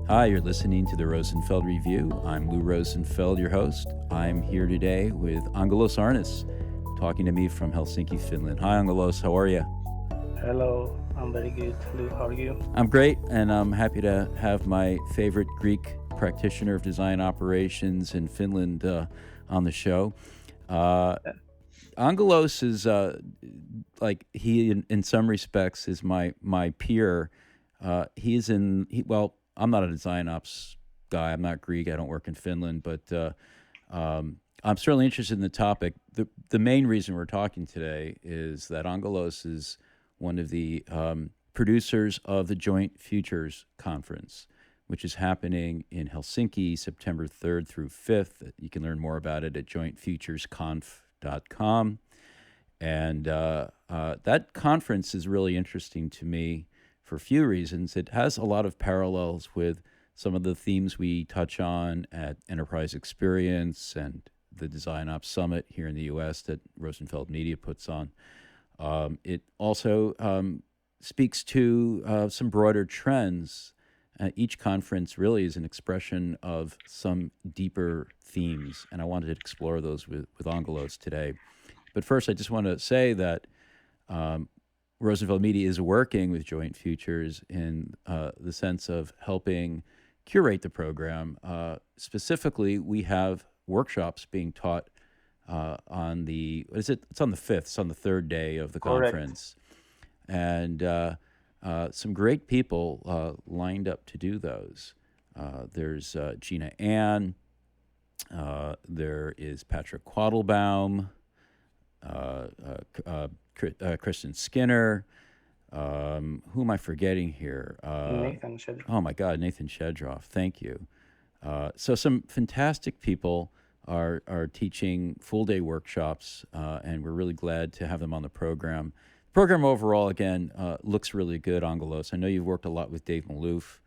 Hi, you're listening to the Rosenfeld Review. I'm Lou Rosenfeld, your host. I'm here today with Angelos Arnis, talking to me from Helsinki, Finland. Hi, Angelos. How are you? Hello, I'm very good. Lou, how are you? I'm great, and I'm happy to have my favorite Greek practitioner of design operations in Finland on the show. Uh, Uh, Angelos is like he, in some respects, is my peer. I'm not a design ops guy. I'm not Greek. I don't work in Finland, but I'm certainly interested in the topic. The main reason we're talking today is that Angelos is one of the producers of the Joint Futures Conference, which is happening in Helsinki, September 3rd through 5th. You can learn more about it at jointfuturesconf.com. And that conference is really interesting to me for a few reasons. It has a lot of parallels with some of the themes we touch on at Enterprise Experience and the Design Ops Summit here in the U.S. that Rosenfeld Media puts on. It also speaks to some broader trends. Each conference really is an expression of some deeper themes, and I wanted to explore those with Angelos today. But first, I just want to say that Rosenfeld Media is working with Joint Futures in the sense of helping curate the program. Specifically, we have workshops being taught on it's on the 5th, it's on the third day of the Correct. conference. And some great people lined up to do those. There's Gina Ann, there is Patrick Quattlebaum, Kristen Skinner. Who am I forgetting here? Nathan Shedroff. Oh my God, Nathan Shedroff. Thank you. So some fantastic people are teaching full-day workshops, and we're really glad to have them on the program. The program overall, again, looks really good, Angelos. I know you've worked a lot with Dave Maloof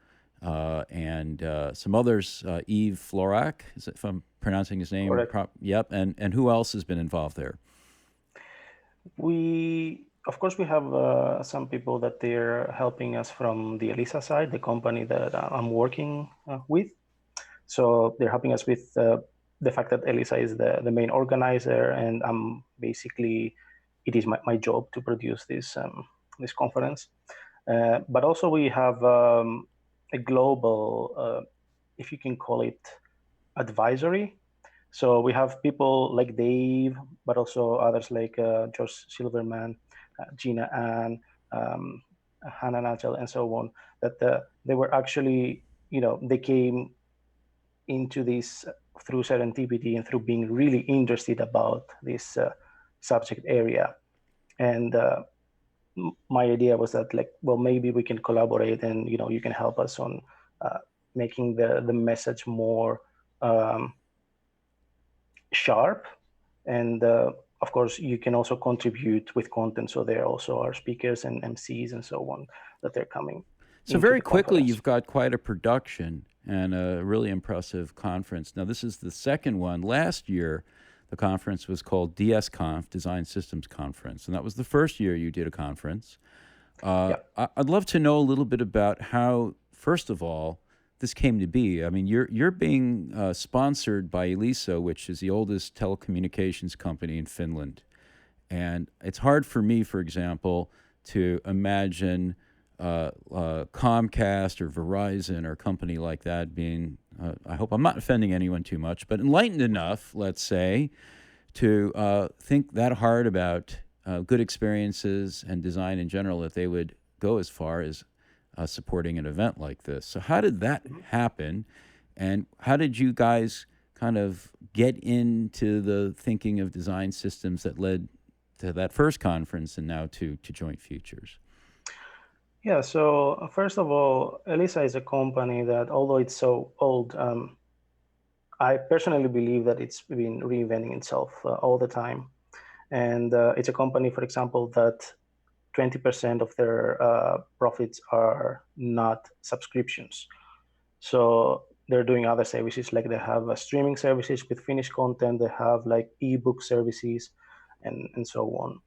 and some others, Yves Florac, if I'm pronouncing his name. Correct. Yep, and who else has been involved there? Of course, we have some people that they're helping us from the Elisa side, the company that I'm working with. So they're helping us with the fact that Elisa is the main organizer, and I'm basically, it is my job to produce this conference. But also we have a global, if you can call it, advisory. So we have people like Dave, but also others like George Silverman, Gina Ann, Hannah Nagel, and so on, that they were actually, they came into this through serendipity and through being really interested about this subject area. And my idea was that, like, well, maybe we can collaborate, and you can help us on making the message more sharp. And of course, you can also contribute with content. So there also are speakers and MCs and so on that they're coming. So Into very the quickly, conference. you've got quite a production and a really impressive conference. Now, this is the second one. Last year, the conference was called DSConf, Design Systems Conference, and that was the first year you did a conference. Yeah. I'd love to know a little bit about how, first of all, this came to be. I mean, you're being sponsored by Elisa, which is the oldest telecommunications company in Finland, and it's hard for me, for example, to imagine Comcast or Verizon or a company like that being, I hope I'm not offending anyone too much, but enlightened enough, let's say, to think that hard about good experiences and design in general that they would go as far as supporting an event like this. So how did that happen? And how did you guys kind of get into the thinking of design systems that led to that first conference and now to Joint Futures? Yeah. So first of all, Elisa is a company that, although it's so old, I personally believe that it's been reinventing itself all the time. And it's a company, for example, that 20% of their profits are not subscriptions. So they're doing other services, like they have streaming services with finished content, they have like ebook services, and so on.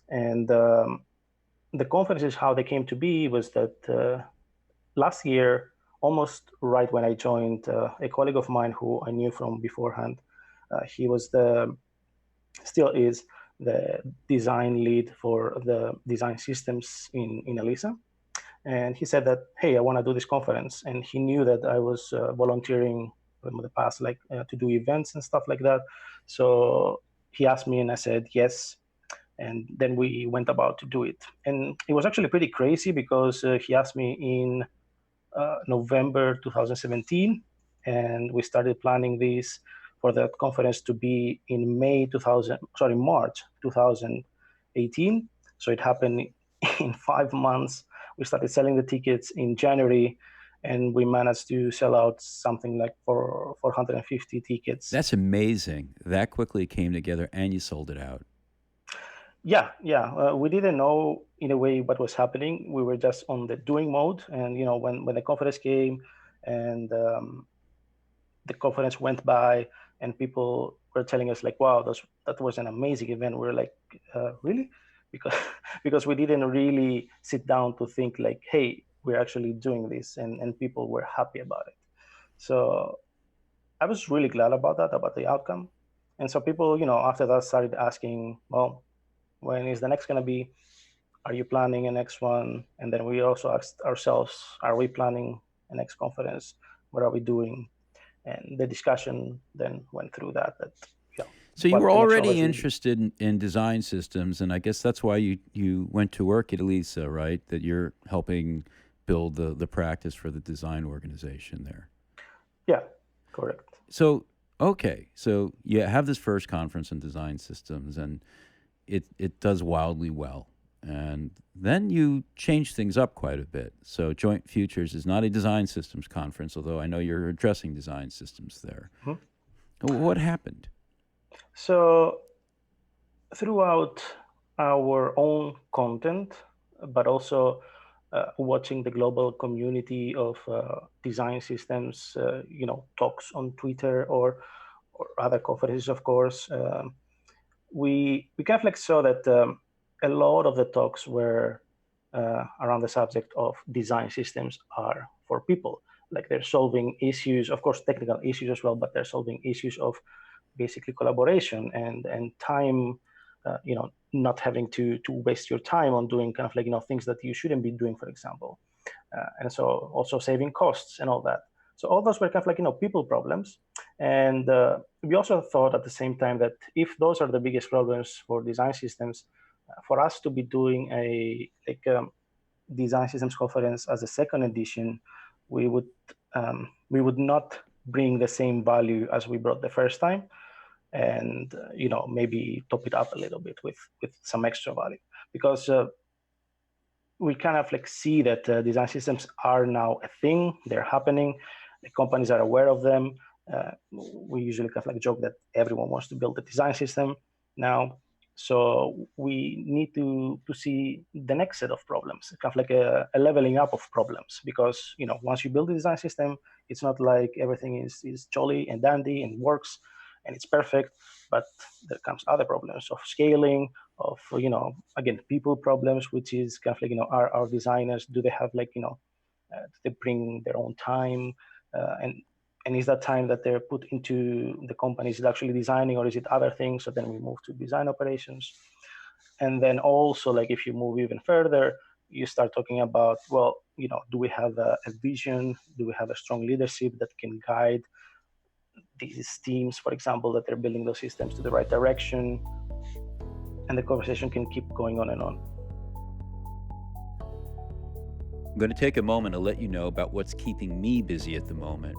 And the conferences, how they came to be was that last year almost right when I joined, a colleague of mine who I knew from beforehand, he was still is the design lead for the design systems in Elisa. And he said that, hey, I want to do this conference. And he knew that I was volunteering in the past, to do events and stuff like that. So he asked me and I said yes. And then we went about to do it. And it was actually pretty crazy because he asked me in November 2017, and we started planning this for that conference to be in March 2018. So it happened in 5 months. We started selling the tickets in January, and we managed to sell out something like for 450 tickets. That's amazing. That quickly came together and you sold it out. Yeah. We didn't know in a way what was happening. We were just on the doing mode, and when the conference came and the conference went by, and people were telling us like, "Wow, that was an amazing event." We were like, "Really?" Because we didn't really sit down to think like, "Hey, we're actually doing this," and people were happy about it. So I was really glad about that, about the outcome. And so people, after that started asking, well, when is the next going to be? Are you planning a next one? And then we also asked ourselves, are we planning a next conference? What are we doing? And the discussion then went through that. So you were already interested in design systems, and I guess that's why you went to work at Elisa, right? That you're helping build the practice for the design organization there. Yeah, correct. So, okay. So you have this first conference in design systems, and it does wildly well. And then you change things up quite a bit. So Joint Futures is not a design systems conference, although I know you're addressing design systems there. Mm-hmm. What happened? So throughout our own content, but also watching the global community of design systems, talks on Twitter or other conferences, of course, we kind of saw that a lot of the talks were around the subject of design systems are for people. Like they're solving issues, of course, technical issues as well, but they're solving issues of basically collaboration and time, not having to waste your time on doing kind of things that you shouldn't be doing, for example. And so also saving costs and all that. So all those were kind of people problems. And we also thought at the same time that if those are the biggest problems for design systems, for us to be doing a design systems conference as a second edition, we would not bring the same value as we brought the first time, and maybe top it up a little bit with some extra value, because we kind of see that design systems are now a thing. They're happening. The companies are aware of them. We usually kind of joke that everyone wants to build a design system now. So we need to see the next set of problems, kind of a leveling up of problems, because once you build a design system, it's not like everything is jolly and dandy and works and it's perfect, but there comes other problems of scaling, of again, people problems, which is kind of are our designers, do they have do they bring their own time, and is that time that they're put into the company, is it actually designing or is it other things? So then we move to design operations. And then also, if you move even further, you start talking about, well, do we have a vision? Do we have a strong leadership that can guide these teams, for example, that they're building those systems to the right direction? And the conversation can keep going on and on. I'm going to take a moment to let you know about what's keeping me busy at the moment.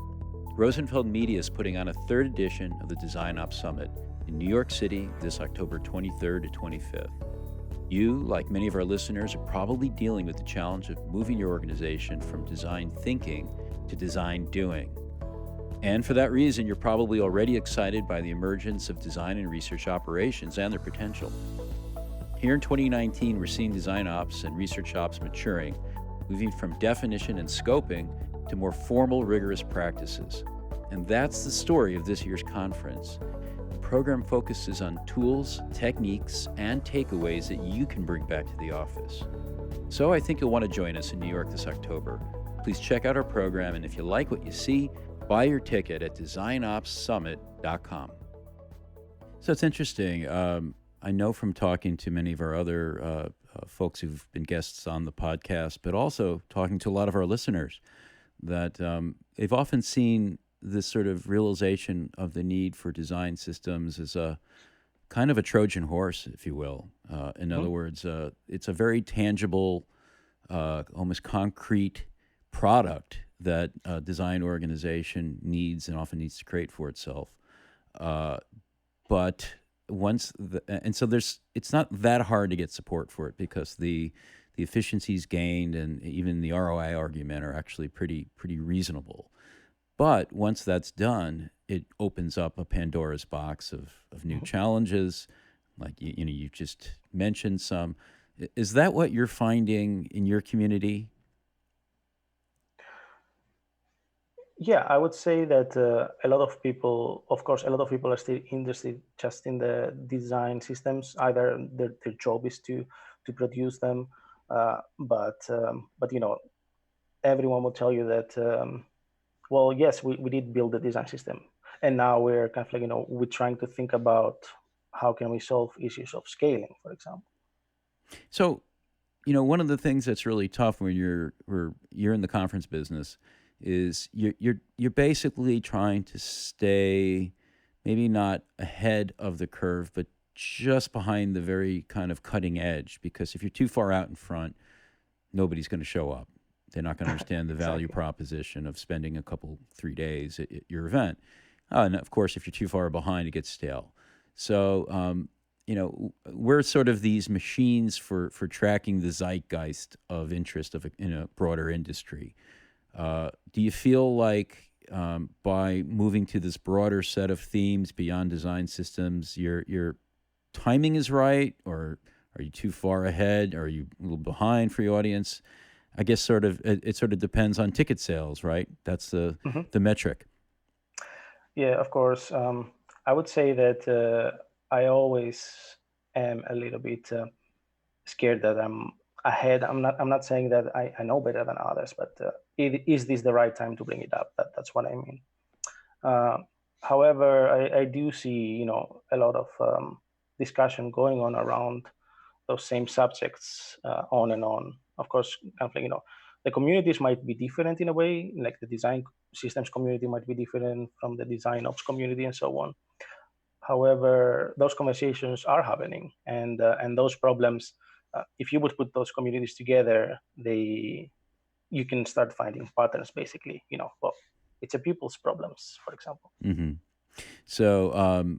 Rosenfeld Media is putting on a third edition of the Design Ops Summit in New York City this October 23rd to 25th. You, like many of our listeners, are probably dealing with the challenge of moving your organization from design thinking to design doing. And for that reason, you're probably already excited by the emergence of design and research operations and their potential. Here in 2019, we're seeing design ops and research ops maturing, moving from definition and scoping to more formal, rigorous practices. And that's the story of this year's conference. The program focuses on tools, techniques, and takeaways that you can bring back to the office. So I think you'll want to join us in New York this October. Please check out our program, and if you like what you see, buy your ticket at designopssummit.com. So it's interesting. I know from talking to many of our other folks who've been guests on the podcast, but also talking to a lot of our listeners, that they've often seen this sort of realization of the need for design systems as a kind of a Trojan horse, if you will. In other words, it's a very tangible, almost concrete product that a design organization needs and often needs to create for itself. But so it's not that hard to get support for it, because the efficiencies gained and even the ROI argument are actually pretty reasonable. But once that's done, it opens up a Pandora's box of new challenges, like you just mentioned some. Is that what you're finding in your community? Yeah, I would say that a lot of people, of course, a lot of people are still interested just in the design systems. Either their job is to produce them, but everyone will tell you that well, yes, we did build the design system, and now we're kind of like we're trying to think about how can we solve issues of scaling, for example. So, one of the things that's really tough when you're in the conference business is you're basically trying to stay maybe not ahead of the curve, but just behind the very kind of cutting edge. Because if you're too far out in front, nobody's going to show up. They're not going to understand the value Exactly. proposition of spending 3 days at your event. And of course, if you're too far behind, it gets stale. So, we're sort of these machines for tracking the zeitgeist of interest in a broader industry. Do you feel like by moving to this broader set of themes beyond design systems, your timing is right, or are you too far ahead? Or are you a little behind for your audience? I guess it sort of depends on ticket sales, right? That's the metric. Yeah, of course. I would say that I always am a little bit scared that I'm ahead. I'm not saying that I know better than others, but is this the right time to bring it up? That's what I mean. However, I do see a lot of discussion going on around those same subjects on and on. Of course, kind of like, the communities might be different in a way, like the design systems community might be different from the design ops community and so on. However, those conversations are happening, and those problems, if you would put those communities together, you can start finding patterns. Basically, well, it's a people's problems, for example. Mm-hmm. So,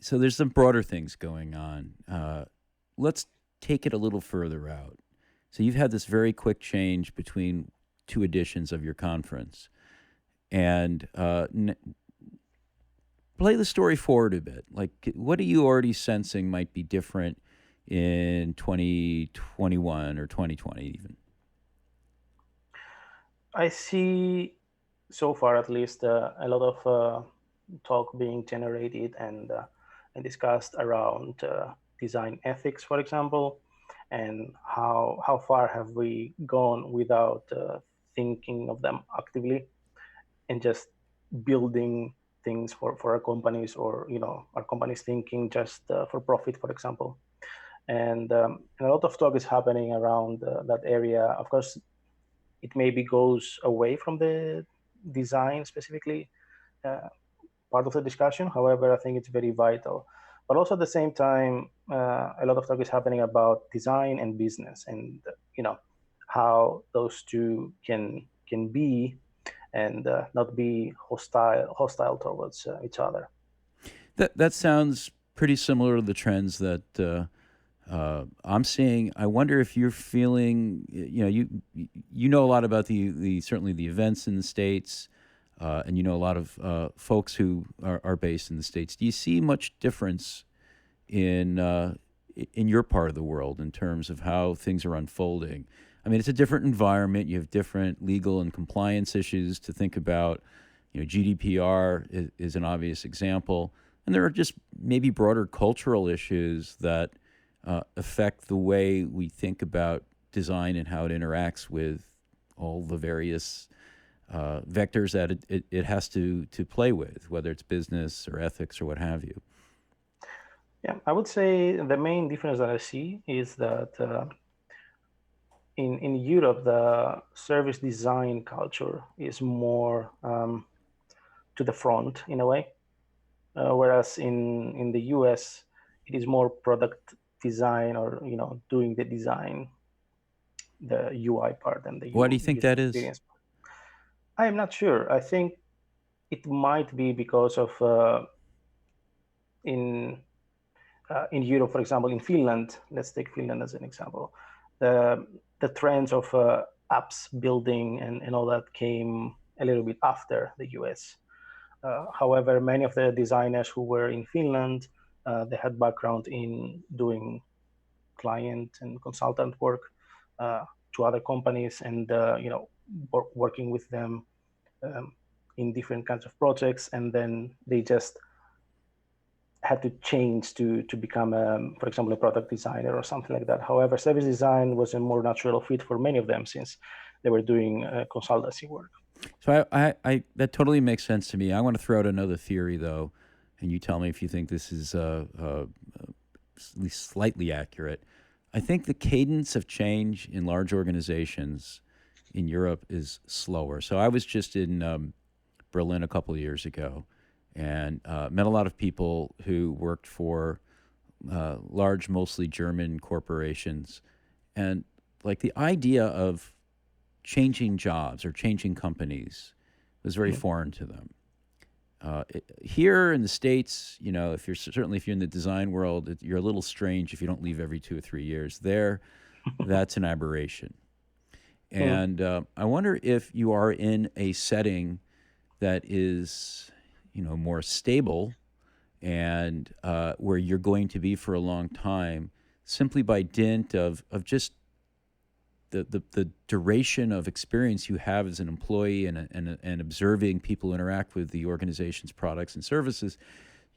so there's some broader things going on. Let's take it a little further out. So you've had this very quick change between 2 editions of your conference, and play the story forward a bit. Like, what are you already sensing might be different in 2021 or 2020 even? I see, so far at least, a lot of talk being generated and discussed around design ethics, for example, and how far have we gone without thinking of them actively, and just building things for our companies, or our companies thinking just for profit, for example. And a lot of talk is happening around that area. Of course, it maybe goes away from the design specifically part of the discussion. However, I think it's very vital. But also at the same time, a lot of talk is happening about design and business, and how those two can be and not be hostile towards each other. That sounds pretty similar to the trends that I'm seeing. I wonder if you're feeling, you know a lot about the certainly the events in the States, and you know a lot of folks who are based in the States. Do you see much difference in your part of the world in terms of how things are unfolding? I mean, it's a different environment. You have different legal and compliance issues to think about. GDPR is an obvious example. And there are just maybe broader cultural issues that affect the way we think about design and how it interacts with all the various vectors that it has to play with, whether it's business or ethics or what have you. Yeah, I would say the main difference that I see is that in Europe, the service design culture is more to the front in a way, whereas in the US, it is more product design or doing the design, the UI part and the Why do you think user that is? experience. I am not sure. I think it might be because of in in Europe, for example, in Finland. Let's take Finland as an example. The trends of apps building and all that came a little bit after the US. However, many of the designers who were in Finland, they had background in doing client and consultant work to other companies, and working with them in different kinds of projects, and then they just had to change to become, for example, a product designer or something like that. However, service design was a more natural fit for many of them since they were doing consultancy work. So I that totally makes sense to me. I want to throw out another theory though, and you tell me if you think this is at least slightly accurate. I think the cadence of change in large organizations in Europe is slower. So I was just in Berlin a couple of years ago, and met a lot of people who worked for large, mostly German corporations, and like the idea of changing jobs or changing companies was very foreign to them. Here in the States, if you're certainly if you're in the design world, you're a little strange if you don't leave every 2 or 3 years. There, that's an aberration. And I wonder if you are in a setting that is, more stable and where you're going to be for a long time, simply by dint of just the duration of experience you have as an employee and observing people interact with the organization's products and services,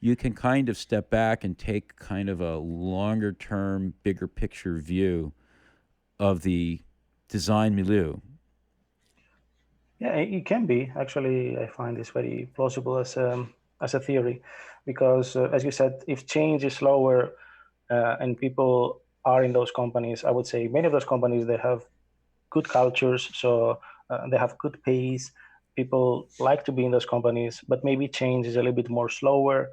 you can kind of step back and take kind of a longer term, bigger picture view of the design milieu. Yeah, it can be. Actually, I find this very plausible as a theory, because as you said, if change is slower and people are in those companies, I would say many of those companies, they have good cultures, so they have good pace. People like to be in those companies, but maybe change is a little bit more slower.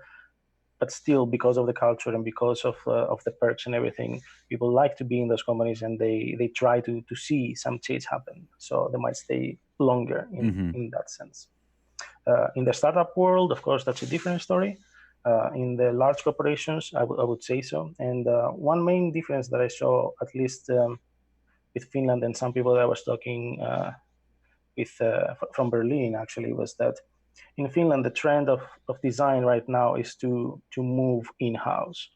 But still, because of the culture and because of the perks and everything, people like to be in those companies, and they try to see some change happen. So they might stay longer in that sense. In the startup world, of course, that's a different story. In the large corporations, I would say so. And one main difference that I saw, at least with Finland and some people that I was talking with from Berlin, actually, was that in Finland, the trend of design right now is to move in-house.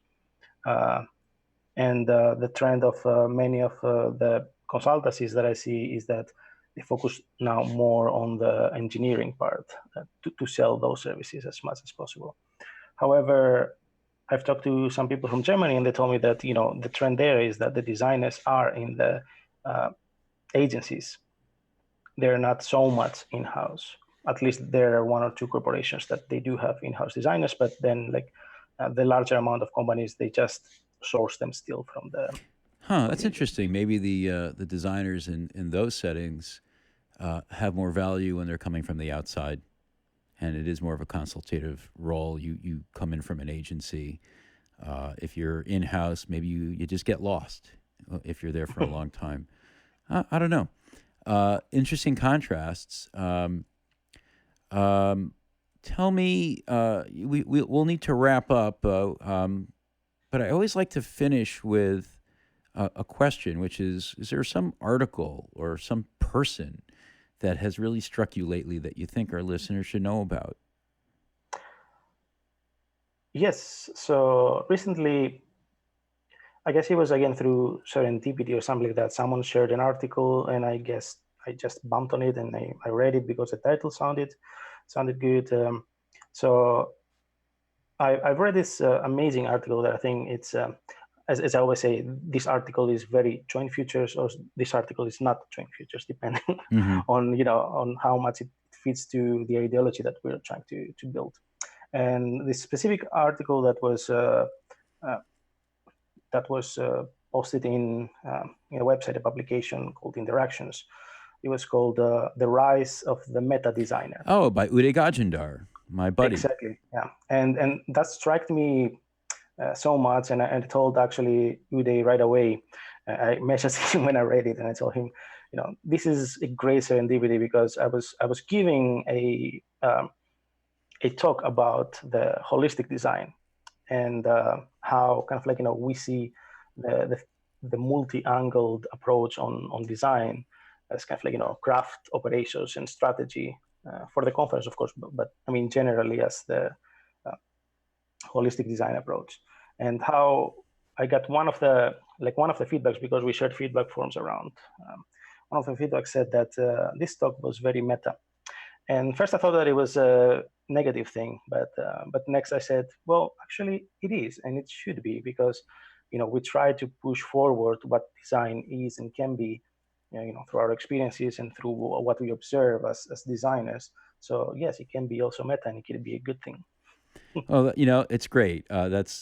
And the trend of many of the consultancies that I see is that they focus now more on the engineering part to sell those services as much as possible. However, I've talked to some people from Germany, and they told me that the trend there is that the designers are in the agencies. They're not so much in-house. At least there are one or two corporations that they do have in-house designers, but then the larger amount of companies, they just source them still from the. That's interesting. Maybe the designers in those settings have more value when they're coming from the outside, and it is more of a consultative role. You come in from an agency. If you're in-house, maybe you just get lost if you're there for a long time. I don't know. Interesting contrasts. Tell me, we'll need to wrap up, but I always like to finish with a question, which is there some article or some person that has really struck you lately that you think our listeners should know about? Yes. So recently, I guess it was again through serendipity or something like that. Someone shared an article, and I guess I just bumped on it, and I read it because the title sounded good. So I've read this amazing article that I think it's as I always say, this article is very joint futures, or this article is not joint futures, depending on on how much it fits to the ideology that we're trying to build. And this specific article that was posted in a website, a publication called Interactions. It was called "The Rise of the Meta Designer." Oh, by Uday Gajendar, my buddy. Exactly. Yeah, and that struck me so much, and I told actually Uday right away. I messaged him when I read it, and I told him, this is a great serendipity, because I was giving a talk about the holistic design, and how kind of like we see the multi-angled approach on design as kind of like craft, operations, and strategy for the conference, of course, but I mean generally as the holistic design approach. And how I got one of the feedbacks, because we shared feedback forms around. One of the feedback said that this talk was very meta. And first I thought that it was a negative thing, but next I said, well, actually it is, and it should be, because we try to push forward what design is and can be, through our experiences and through what we observe as designers. So yes, it can be also meta, and it can be a good thing. Oh, it's great.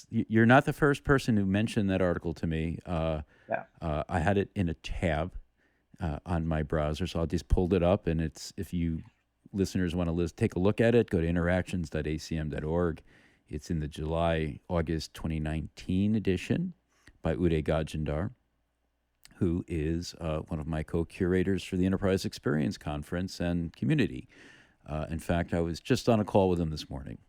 You're not the first person who mentioned that article to me. I had it in a tab on my browser, so I just pulled it up, and if you listeners want to take a look at it, go to interactions.acm.org. It's in the July-August 2019 edition by Uday Gajendar, who is one of my co-curators for the Enterprise Experience Conference and community. In fact, I was just on a call with him this morning.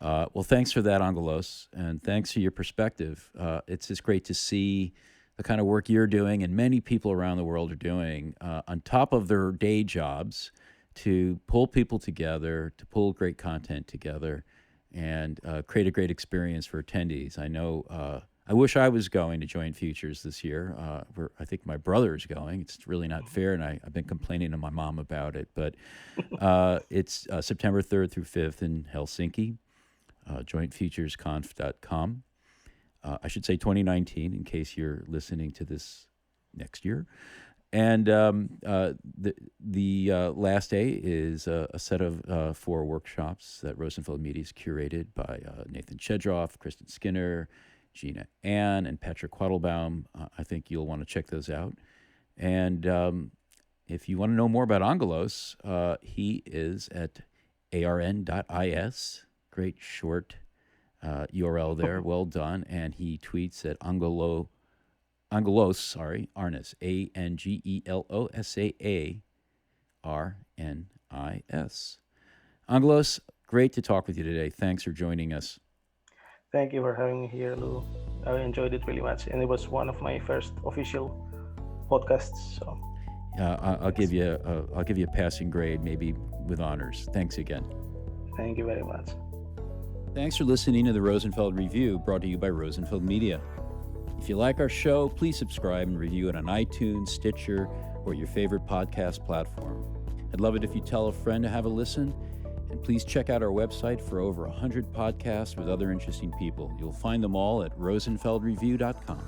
Well, thanks for that, Angelos, and thanks for your perspective. It's just great to see the kind of work you're doing and many people around the world are doing on top of their day jobs, to pull people together, to pull great content together, and create a great experience for attendees. I know I wish I was going to Joint Futures this year. I think my brother's going. It's really not fair, and I've been complaining to my mom about it. But it's September 3rd through 5th in Helsinki, jointfuturesconf.com. I should say 2019, in case you're listening to this next year. And the last day is a set of 4 workshops that Rosenfeld Media is curated by Nathan Chedroff, Kristen Skinner, Gina Ann, and Petra Quattlebaum. I think you'll want to check those out. And if you want to know more about Angelos, he is at arn.is. Great short URL there. Well done. And he tweets at Angelos Arnis, ANGELOSAARNIS. Angelos, great to talk with you today. Thanks for joining us. Thank you for having me here, Lou. I enjoyed it really much, and it was one of my first official podcasts. So I'll give you a passing grade, maybe with honors. Thanks again. Thank you very much. Thanks for listening to the Rosenfeld Review, brought to you by Rosenfeld Media. If you like our show, please subscribe and review it on iTunes, Stitcher, or your favorite podcast platform. I'd love it if you tell a friend to have a listen, and please check out our website for over 100 podcasts with other interesting people. You'll find them all at rosenfeldreview.com.